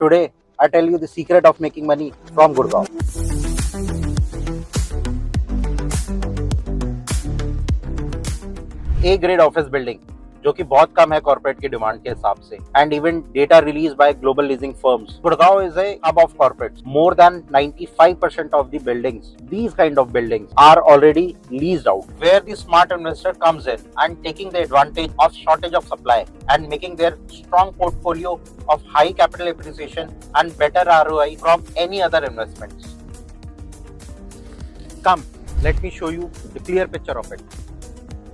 Today, I tell you the secret of making money from Gurgaon. A grade office building, जो कि बहुत कम है corporate की demand के हिसाब से, and even data released by global leasing firms. Gurgaon is a hub of corporates. More than 95% of the buildings, these kind of buildings, are already leased out, where the smart investor comes in and taking the advantage of shortage of supply and making their strong portfolio of high capital appreciation and better ROI from any other investments. Come, let me show you the clear picture of it.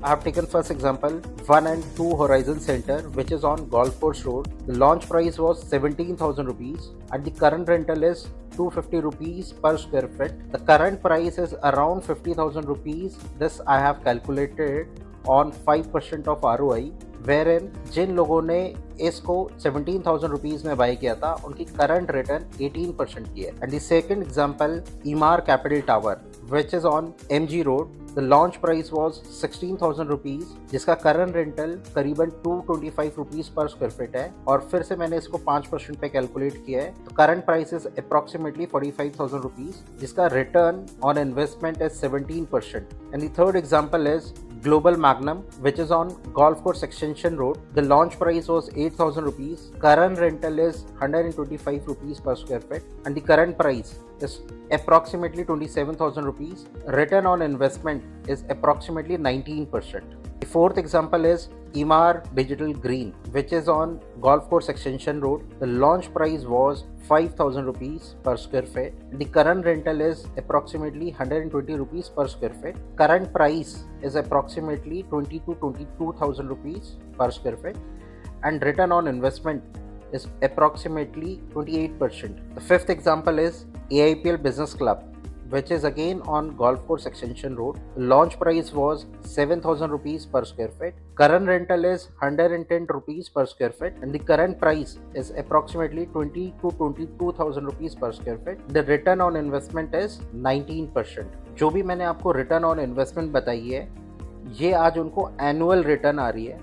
I have taken first example 1 and 2 Horizon Center, which is on Golf Course Road. The launch price was 17,000 rupees and the current rental is 250 rupees per square feet. The current price is around 50,000 rupees. This I have calculated on 5% of ROI, wherein जिन लोगों ने इसको 17,000 rupees में bye किया था उनकी current return 18% की है. And the second example Emaar capital tower, which is on MG Road. The launch price was 16,000 rupees, जिसका करंट रेंटल करीबन 225 रुपीज पर स्क्वायर फीट है. और फिर से मैंने इसको 5% पे कैलकुलेट किया है, तो current price is approximately 45,000 rupees, जिसका return on investment is 17%. And the third example is Global Magnum, which is on Golf Course Extension Road. The launch price was 8,000 rupees. Current rental is 125 rupees per square feet, and the current price is approximately 27,000 rupees. Return on investment is approximately 19%. The fourth example is Emaar Digital Green, which is on Golf Course Extension Road. The launch price was 5,000 rupees per square feet. The current rental is approximately 120 rupees per square feet. Current price is approximately 20 to 22,000 rupees per square feet, and return on investment is approximately 28%. The fifth example is AIPL Business Club, which is again on Golf Course Extension Road. The launch price was 7,000 rupees per square feet. Current rental is 110 rupees per square feet, and the current price is approximately 20 to 22,000 rupees per square feet. The return on investment is 19%. जो भी मैंने आपको return on investment बताई है, ये आज उनको annual return आ रही है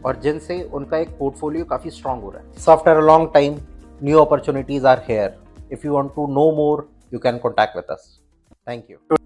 और जिनसे उनका एक पोर्टफोलियो काफ़ी स्ट्रांग हो रहा है. So after a long time, new opportunities are here. If you want to know more, you can contact with us. Thank you.